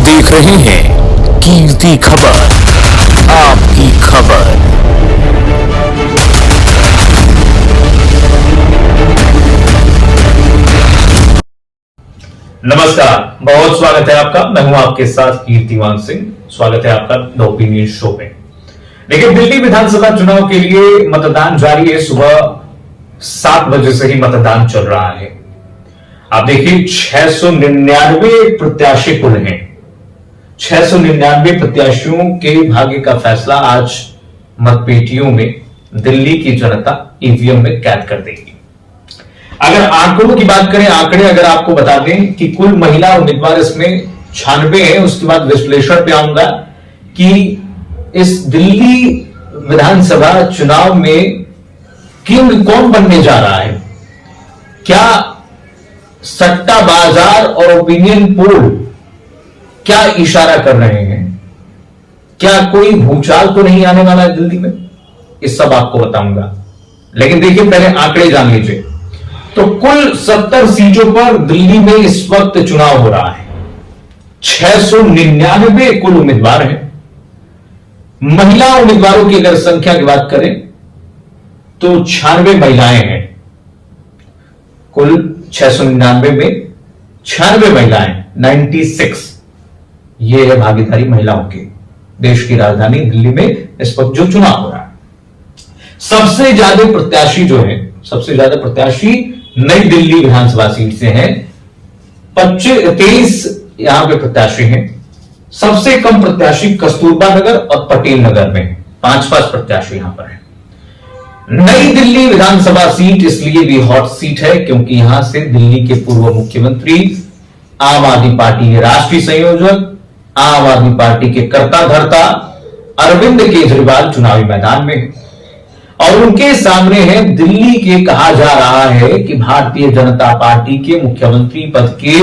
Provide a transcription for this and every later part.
देख रहे हैं कीर्ति खबर, आपकी खबर। नमस्कार, बहुत स्वागत है आपका। मैं हूं आपके साथ कीर्तिमान सिंह। स्वागत है आपका द ओपिनियन शो में। देखिए, दिल्ली विधानसभा चुनाव के लिए मतदान जारी है। सुबह 7 बजे से ही मतदान चल रहा है। आप देखिए, 699 प्रत्याशी कुल हैं। 699 प्रत्याशियों के भाग्य का फैसला आज मतपेटियों में दिल्ली की जनता ईवीएम में कैद कर देगी। अगर आंकड़ों की बात करें, आंकड़े अगर आपको बता दें कि कुल महिला उम्मीदवार इसमें 96 है। उसके बाद विश्लेषण पे आऊंगा कि इस दिल्ली विधानसभा चुनाव में किंग कौन बनने जा रहा है। क्या सट्टा बाजार और ओपिनियन पोल क्या इशारा कर रहे हैं? क्या कोई भूचाल तो नहीं आने वाला है दिल्ली में? इस सब आपको बताऊंगा, लेकिन देखिए पहले आंकड़े जान लीजिए। तो कुल 70 सीटों पर दिल्ली में इस वक्त चुनाव हो रहा है। 699 कुल उम्मीदवार हैं। महिला उम्मीदवारों की अगर संख्या की बात करें तो 96 महिलाएं हैं। कुल 699 में 96 महिलाएं, 96 ये है भागीदारी महिलाओं की। देश की राजधानी दिल्ली में इस वक्त जो चुनाव हो रहा है, सबसे ज्यादा प्रत्याशी जो है, सबसे ज्यादा प्रत्याशी नई दिल्ली विधानसभा सीट से हैं। 23 यहां पे प्रत्याशी हैं। सबसे कम प्रत्याशी कस्तूरबा नगर और पटेल नगर में है। 5 प्रत्याशी यहां पर है। नई दिल्ली विधानसभा सीट इसलिए भी हॉट सीट है क्योंकि यहां से दिल्ली के पूर्व मुख्यमंत्री, आम आदमी पार्टी के राष्ट्रीय संयोजक, आम आदमी पार्टी के कर्ता धर्ता अरविंद केजरीवाल चुनावी मैदान में, और उनके सामने है दिल्ली के, कहा जा रहा है कि भारतीय जनता पार्टी के मुख्यमंत्री पद के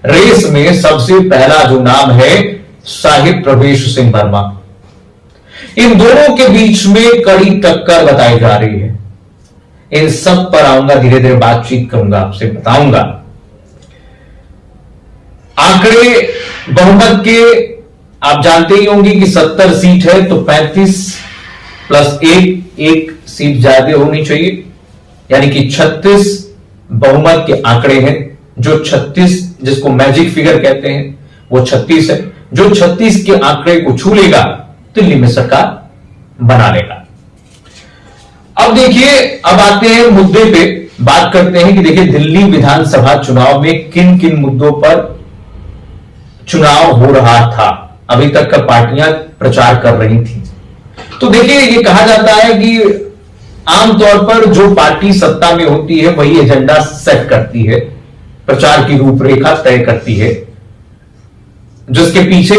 रेस में सबसे पहला जो नाम है, साहिब प्रवेश सिंह वर्मा। इन दोनों के बीच में कड़ी टक्कर बताई जा रही है। इन सब पर आऊंगा, धीरे धीरे बातचीत करूंगा, आपसे बताऊंगा। आंकड़े बहुमत के आप जानते ही होंगे कि 70 सीट है तो 35 प्लस एक सीट ज्यादा होनी चाहिए, यानी कि 36 बहुमत के आंकड़े हैं। जो 36, जिसको मैजिक फिगर कहते हैं, वो 36 है। जो 36 के आंकड़े को छू लेगा दिल्ली में सरकार बना लेगा। अब देखिए, अब आते हैं मुद्दे पे, बात करते हैं कि देखिए दिल्ली विधानसभा चुनाव में किन किन मुद्दों पर चुनाव हो रहा था। अभी तक का पार्टियां प्रचार कर रही थी। तो देखिए, ये कहा जाता है कि आमतौर पर जो पार्टी सत्ता में होती है वही एजेंडा सेट करती है, प्रचार की रूपरेखा तय करती है, जिसके पीछे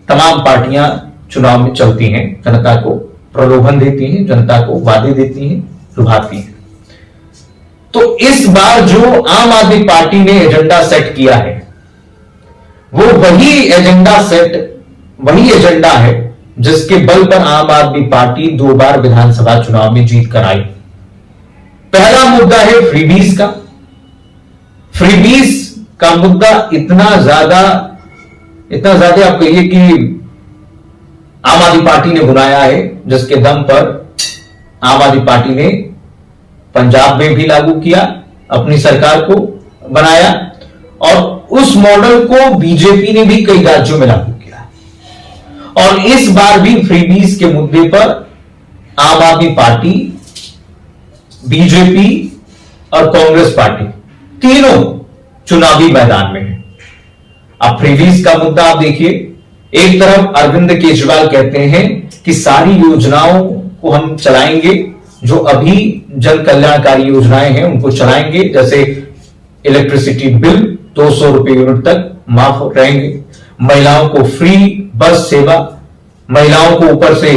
तमाम पार्टियां चुनाव में चलती हैं, जनता को प्रलोभन देती हैं, जनता को वादे देती हैं, लुभाती हैं। तो इस बार जो आम आदमी पार्टी ने एजेंडा सेट किया है, वो वही एजेंडा है जिसके बल पर आम आदमी पार्टी 2 बार विधानसभा चुनाव में जीत कर आई। पहला मुद्दा है फ्रीबीज का। फ्रीबीज का मुद्दा इतना ज्यादा आप कहिए कि आम आदमी पार्टी ने बुलाया है, जिसके दम पर आम आदमी पार्टी ने पंजाब में भी लागू किया, अपनी सरकार को बनाया, और उस मॉडल को बीजेपी ने भी कई राज्यों में लागू किया। और इस बार भी फ्रीबीज के मुद्दे पर आम आदमी पार्टी, बीजेपी और कांग्रेस पार्टी तीनों चुनावी मैदान में है। अब फ्रीबीज का मुद्दा आप देखिए, एक तरफ अरविंद केजरीवाल कहते हैं कि सारी योजनाओं को हम चलाएंगे, जो अभी जन कल्याणकारी योजनाएं हैं उनको चलाएंगे, जैसे इलेक्ट्रिसिटी बिल 200 रुपए यूनिट तक माफ रहेंगे, महिलाओं को फ्री बस सेवा, महिलाओं को ऊपर से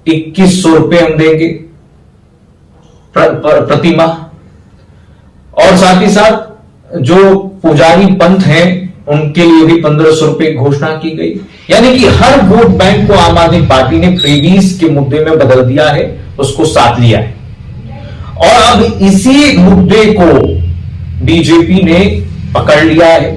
2100 रुपए हम देंगे प्रति माह, और साथ ही साथ जो पुजारी पंथ हैं उनके लिए भी 1500 रुपए घोषणा की गई। यानी कि हर वोट बैंक को आम आदमी पार्टी ने फ्रीबीज के मुद्दे में बदल दिया है, उसको साथ लिया है। और अब इसी मुद्दे को बीजेपी ने पकड़ लिया है।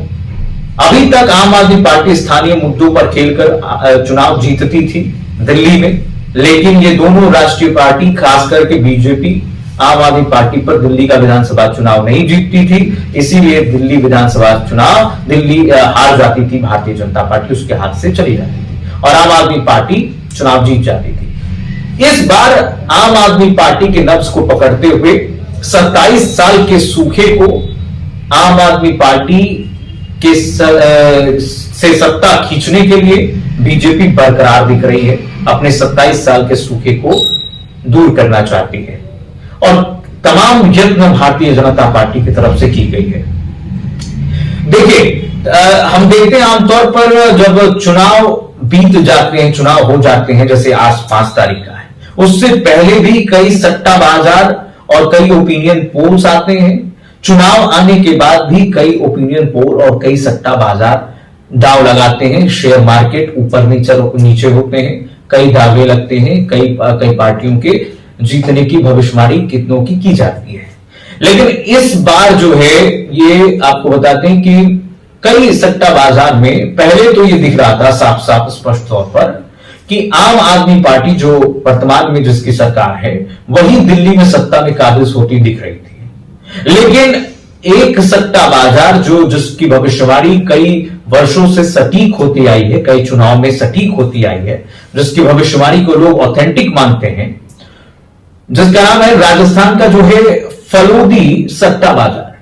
अभी तक आम आदमी पार्टी स्थानीय मुद्दों पर खेलकर चुनाव जीतती थी दिल्ली में, लेकिन ये दोनों राष्ट्रीय पार्टी, खास करके बीजेपी आम आदमी पार्टी पर दिल्ली का विधानसभा चुनाव नहीं जीतती थी, इसीलिए दिल्ली विधानसभा चुनाव दिल्ली हार जाती थी भारतीय जनता पार्टी, उसके हाथ से चली जाती थी और आम आदमी पार्टी चुनाव जीत जाती थी। इस बार आम आदमी पार्टी के नब्ज को पकड़ते हुए 27 साल के सूखे को आम आदमी पार्टी के से सत्ता खींचने के लिए बीजेपी बरकरार दिख रही है, अपने 27 साल के सूखे को दूर करना चाहती है और तमाम यत्न भारतीय जनता पार्टी की तरफ से की गई है। देखिए, हम देखते हैं आमतौर पर जब चुनाव बीत जाते हैं, चुनाव हो जाते हैं, जैसे आज 5 तारीख का है, उससे पहले भी कई सट्टा बाजार और कई ओपिनियन पोल्स आते हैं। चुनाव आने के बाद भी कई ओपिनियन पोल और कई सट्टा बाजार दाव लगाते हैं, शेयर मार्केट ऊपर नीचे होते हैं, कई दावे लगते हैं, कई पार्टियों के जीतने की भविष्यवाणी कितनों की जाती है। लेकिन इस बार जो है, ये आपको बताते हैं कि कई सट्टा बाजार में पहले तो ये दिख रहा था साफ साफ स्पष्ट तौर पर कि आम आदमी पार्टी जो वर्तमान में जिसकी सरकार है, वही दिल्ली में सत्ता में काबिज होती दिख रही थी। लेकिन एक सट्टा बाजार जिसकी भविष्यवाणी कई वर्षों से सटीक होती आई है, कई चुनाव में सटीक होती आई है, जिसकी भविष्यवाणी को लोग ऑथेंटिक मानते हैं, जिसका नाम है राजस्थान का जो है फलोदी सट्टा बाजार।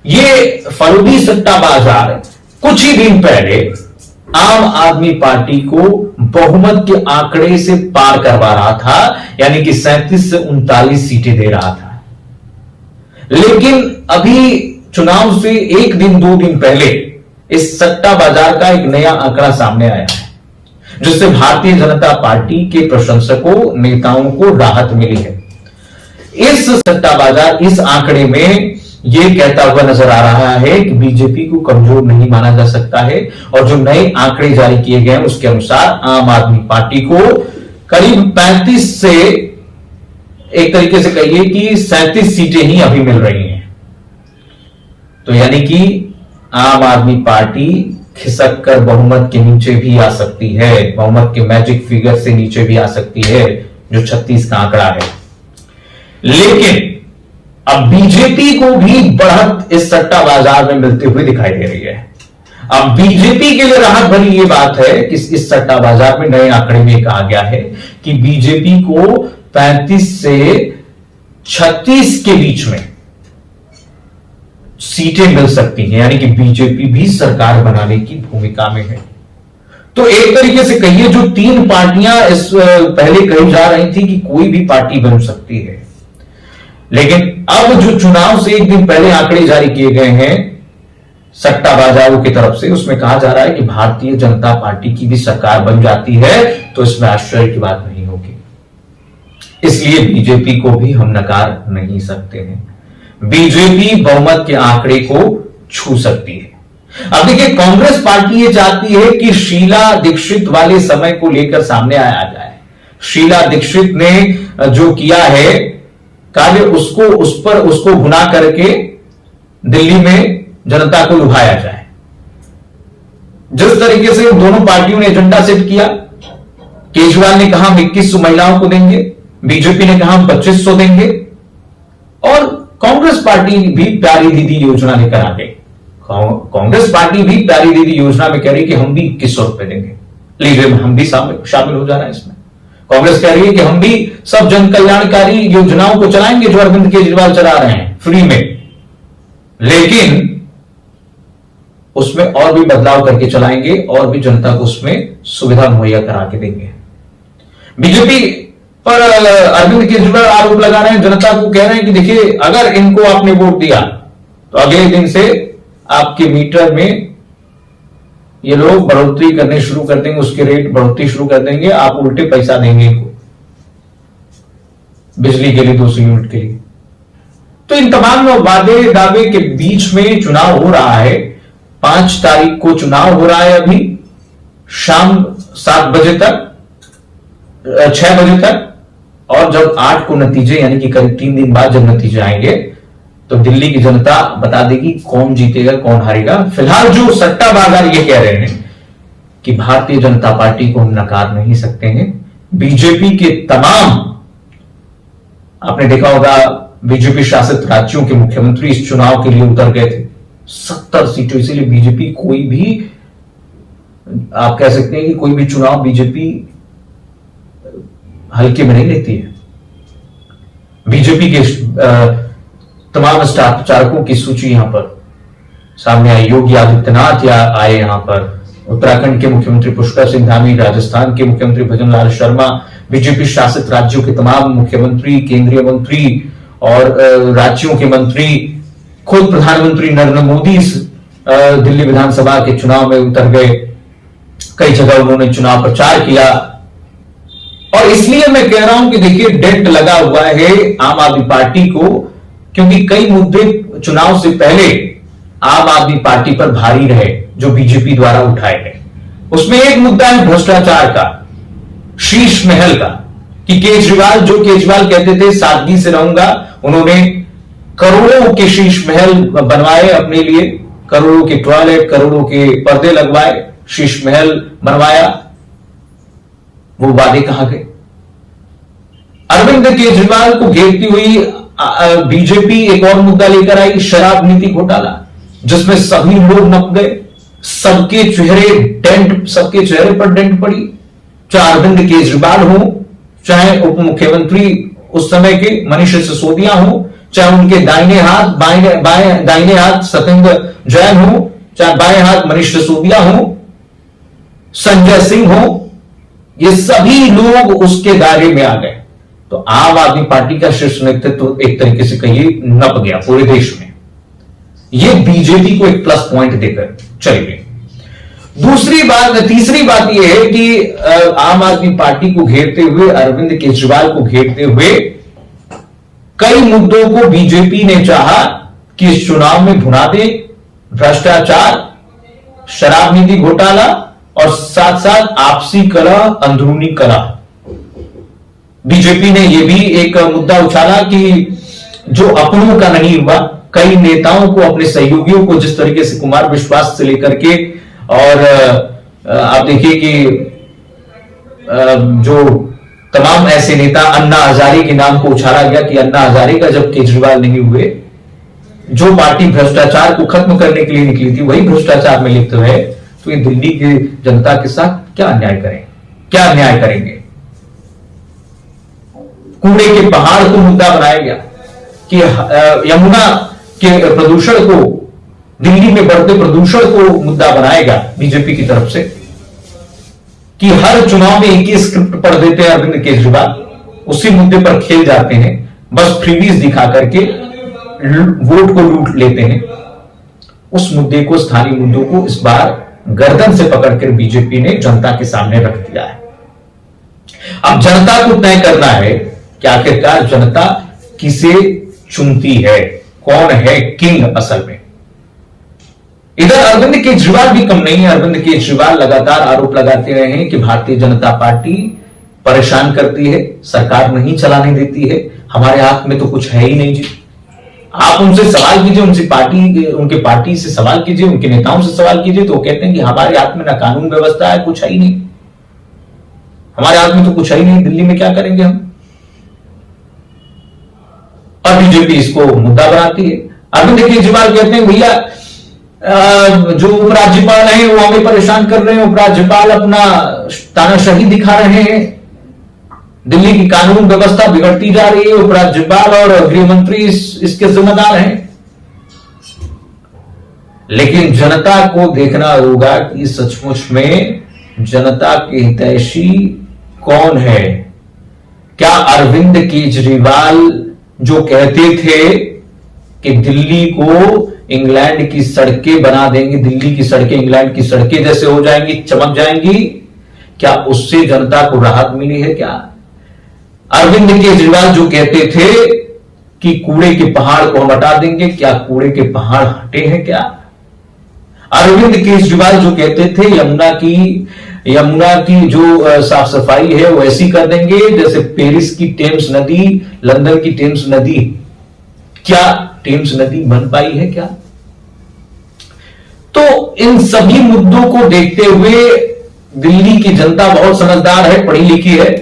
ये फलोदी सट्टा बाजार कुछ ही दिन पहले आम आदमी पार्टी को बहुमत के आंकड़े से पार करवा रहा था, यानी कि 37 से 39 सीटें दे रहा था। लेकिन अभी चुनाव से 1 दिन 2 दिन पहले इस सट्टा बाजार का एक नया आंकड़ा सामने आया है, जिससे भारतीय जनता पार्टी के प्रशंसकों, नेताओं को राहत मिली है। इस सट्टा बाजार इस आंकड़े में यह कहता हुआ नजर आ रहा है कि बीजेपी को कमजोर नहीं माना जा सकता है और जो नए आंकड़े जारी किए गए हैं उसके अनुसार आम आदमी पार्टी को करीब 35 से, एक तरीके से कहिए कि 37 सीटें ही अभी मिल रही हैं। तो यानी कि आम आदमी पार्टी खिसक कर बहुमत के नीचे भी आ सकती है, बहुमत के मैजिक फिगर से नीचे भी आ सकती है, जो 36 का आंकड़ा है। लेकिन अब बीजेपी को भी बढ़त इस सट्टा बाजार में मिलती हुई दिखाई दे रही है। अब बीजेपी के लिए राहत भरी यह बात है कि इस सट्टा बाजार में नए आंकड़े में कहा गया है कि बीजेपी को 35 से 36 के बीच में सीटें मिल सकती हैं, यानी कि बीजेपी भी सरकार बनाने की भूमिका में है। तो एक तरीके से कहिए जो 3 पार्टियां इस पहले कही जा रही थी कि कोई भी पार्टी बन सकती है, लेकिन अब जो चुनाव से 1 दिन पहले आंकड़े जारी किए गए हैं सट्टा बाजारों की तरफ से, उसमें कहा जा रहा है कि भारतीय जनता पार्टी की भी सरकार बन जाती है, तो इसमें आश्चर्य की बात नहीं होगी। इसलिए बीजेपी को भी हम नकार नहीं सकते हैं। बीजेपी बहुमत के आंकड़े को छू सकती है। अब देखिए, कांग्रेस पार्टी ये चाहती है कि शीला दीक्षित वाले समय को लेकर सामने आया जाए। शीला दीक्षित ने जो किया है कार्य, उसको भुना करके दिल्ली में जनता को लुभाया जाए। जिस तरीके से दोनों पार्टियों ने एजेंडा सेट किया, केजरीवाल ने कहा हम 2100 महिलाओं को देंगे, बीजेपी ने कहा हम 2500 देंगे, और कांग्रेस पार्टी भी प्यारी दीदी योजना लेकर आ गई। कांग्रेस पार्टी भी प्यारी दीदी योजना में कह रही कि हम भी 2100 रुपए देंगे, लीजिए हम भी शामिल हो जाना है इसमें। कांग्रेस कह रही है कि हम भी सब जन कल्याणकारी योजनाओं को चलाएंगे जो अरविंद केजरीवाल चला रहे हैं फ्री में, लेकिन उसमें और भी बदलाव करके चलाएंगे और भी जनता को उसमें सुविधा मुहैया करा के देंगे। बीजेपी पर अरविंद केजरीवाल आरोप लगा रहे हैं, जनता को कह रहे हैं कि देखिए अगर इनको आपने वोट दिया तो अगले दिन से आपके मीटर में ये लोग बढ़ोतरी करने शुरू कर देंगे, उसके रेट बढ़ोतरी शुरू कर देंगे, आप उल्टे पैसा देंगे इनको बिजली के लिए 200 यूनिट के लिए। तो इन तमाम वादे दावे के बीच में चुनाव हो रहा है। 5 तारीख को चुनाव हो रहा है, अभी शाम 7 बजे तक, 6 बजे तक, और जब 8 को नतीजे, यानी कि करीब 3 दिन बाद जब नतीजे आएंगे तो दिल्ली की जनता बता देगी कौन जीतेगा कौन हारेगा। फिलहाल जो सट्टा बाजार ये कह रहे हैं कि भारतीय जनता पार्टी को हम नकार नहीं सकते हैं। बीजेपी के तमाम, आपने देखा होगा बीजेपी शासित राज्यों के मुख्यमंत्री इस चुनाव के लिए उतर गए थे 70 सीटों। इसीलिए बीजेपी कोई भी, आप कह सकते हैं कि कोई भी चुनाव बीजेपी हल्के में नहीं लेती है। बीजेपी के तमाम स्टार प्रचारकों की सूची यहां पर सामने आई। योगी आदित्यनाथ या आए यहां पर, उत्तराखंड के मुख्यमंत्री पुष्कर सिंह धामी, राजस्थान के मुख्यमंत्री भजनलाल शर्मा, बीजेपी शासित राज्यों के तमाम मुख्यमंत्री, केंद्रीय मंत्री और राज्यों के मंत्री, खुद प्रधानमंत्री नरेंद्र मोदी दिल्ली विधानसभा के चुनाव में उतर गए। कई जगह उन्होंने चुनाव प्रचार किया और इसलिए मैं कह रहा हूं कि देखिए डेंट लगा हुआ है आम आदमी पार्टी को, क्योंकि कई मुद्दे चुनाव से पहले आम आदमी पार्टी पर भारी रहे जो बीजेपी द्वारा उठाए गए। उसमें एक मुद्दा है भ्रष्टाचार का, शीश महल का, कि केजरीवाल कहते थे सादगी से रहूंगा, उन्होंने करोड़ों के शीश महल बनवाए अपने लिए, करोड़ों के टॉयलेट, करोड़ों के पर्दे लगवाए, शीश महल बनवाया। वो वादे कहां गए? अरविंद केजरीवाल को घेरती हुई बीजेपी एक और मुद्दा लेकर आई, शराब नीति घोटाला, जिसमें सभी लोग नप गए, सबके चेहरे पर डेंट पड़ी। चाहे अरविंद केजरीवाल हो, चाहे उप मुख्यमंत्री उस समय के मनीष सिसोदिया हो, चाहे उनके दाहिने हाथ सत्येंद्र जैन हो, चाहे बाएं हाथ मनीष सिसोदिया हो, संजय सिंह हो, ये सभी लोग उसके दायरे में आ गए। तो आम आदमी पार्टी का शीर्ष नेतृत्व तो एक तरीके से कहिए नप गया पूरे देश में। ये बीजेपी को एक प्लस पॉइंट देकर चले गए। तीसरी बात यह है कि आम आदमी पार्टी को घेरते हुए, अरविंद केजरीवाल को घेरते हुए कई मुद्दों को बीजेपी ने चाहा कि इस चुनाव में भुना दे, भ्रष्टाचार, शराब नीति घोटाला और साथ साथ आपसी कलह, अंदरूनी कलह। बीजेपी ने यह भी एक मुद्दा उछाला कि जो अपनों का नहीं हुआ, कई नेताओं को, अपने सहयोगियों को, जिस तरीके से कुमार विश्वास से लेकर के, और आप देखिए कि जो तमाम ऐसे नेता, अन्ना हजारे के नाम को उछाला गया कि अन्ना हजारे का जब केजरीवाल नहीं हुए, जो पार्टी भ्रष्टाचार को खत्म करने के लिए निकली थी वही भ्रष्टाचार में लिप्त है, तो ये दिल्ली की जनता के साथ क्या अन्याय करेंगे। कूड़े के पहाड़ को मुद्दा बनाया गया कि यमुना के प्रदूषण को, दिल्ली में बढ़ते प्रदूषण को मुद्दा बनाएगा बीजेपी की तरफ से, कि हर चुनाव में एक ही स्क्रिप्ट पढ़ देते हैं अरविंद केजरीवाल, उसी मुद्दे पर खेल जाते हैं, बस फ्रीबीज दिखा करके वोट को लूट लेते हैं। उस मुद्दे को, स्थानीय मुद्दों को इस बार गर्दन से पकड़कर बीजेपी ने जनता के सामने रख दिया है। अब जनता को तय करना है कि आखिरकार जनता किसे चुनती है, कौन है किंग असल में। इधर अरविंद केजरीवाल भी कम नहीं है। अरविंद केजरीवाल लगातार आरोप लगाते रहे हैं कि भारतीय जनता पार्टी परेशान करती है, सरकार नहीं चलाने देती है, हमारे हाथ में तो कुछ है ही नहीं जी। आप उनसे सवाल कीजिए, उनके पार्टी से सवाल कीजिए, उनके नेताओं से सवाल कीजिए, तो वो कहते हैं कि हमारे हाथ में ना कानून व्यवस्था है, कुछ है ही नहीं, हमारे हाथ में तो कुछ है ही नहीं, दिल्ली में क्या करेंगे हम। और बीजेपी इसको मुद्दा बनाती है। अरविंद केजरीवाल कहते हैं भैया जो उपराज्यपाल हैं वो हमें परेशान कर रहे हैं, उपराज्यपाल अपना तानाशाही दिखा रहे हैं, दिल्ली की कानून व्यवस्था बिगड़ती जा रही है, उपराज्यपाल और गृह मंत्री इसके जिम्मेदार हैं। लेकिन जनता को देखना होगा कि सचमुच में जनता के हितैषी कौन है। क्या अरविंद केजरीवाल जो कहते थे कि दिल्ली को इंग्लैंड की सड़कें बना देंगे, दिल्ली की सड़कें इंग्लैंड की सड़कें जैसे हो जाएंगी, चमक जाएंगी, क्या उससे जनता को राहत मिली है? क्या अरविंद केजरीवाल जो कहते थे कि कूड़े के पहाड़ को हम हटा देंगे, क्या कूड़े के पहाड़ हटे हैं? क्या अरविंद केजरीवाल जो कहते थे यमुना की जो साफ सफाई है वो ऐसी कर देंगे जैसे पेरिस की टेम्स नदी, लंदन की टेम्स नदी, क्या टेम्स नदी बन पाई है क्या? तो इन सभी मुद्दों को देखते हुए दिल्ली की जनता बहुत समझदार है, पढ़ी लिखी है।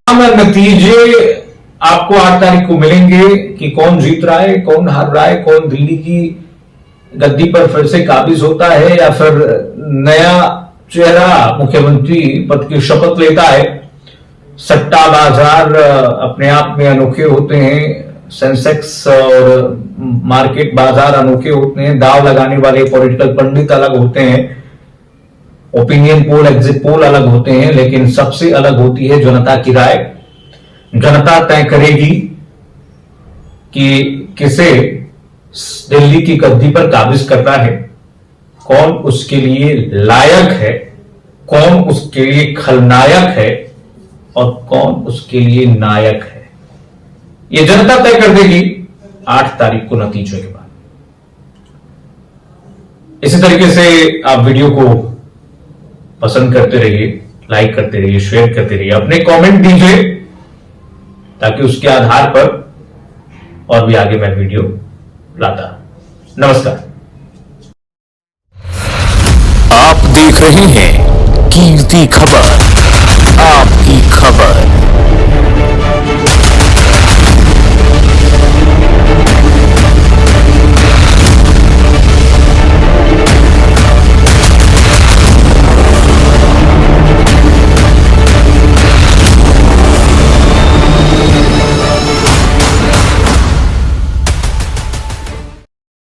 नतीजे आपको 8 तारीख को मिलेंगे कि कौन जीत रहा है, कौन हार रहा है, कौन दिल्ली की गद्दी पर फिर से काबिज होता है या फिर नया चेहरा मुख्यमंत्री पद की शपथ लेता है। सट्टा बाजार अपने आप में अनोखे होते हैं, सेंसेक्स और मार्केट बाजार अनोखे होते हैं, दाव लगाने वाले पॉलिटिकल पंडित अलग होते हैं, ओपिनियन पोल एग्जिट पोल अलग होते हैं, लेकिन सबसे अलग होती है जनता की राय। जनता तय करेगी कि किसे दिल्ली की गद्दी पर काबिज करना है, कौन उसके लिए लायक है, कौन उसके लिए खलनायक है और कौन उसके लिए नायक है। यह जनता तय कर देगी 8 तारीख को नतीजों के बाद। इसी तरीके से आप वीडियो को पसंद करते रहिए, लाइक करते रहिए, शेयर करते रहिए, अपने कमेंट दीजिए ताकि उसके आधार पर और भी आगे मैं वीडियो लाता। नमस्कार। आप देख रहे हैं कीर्ति खबर, आपकी खबर।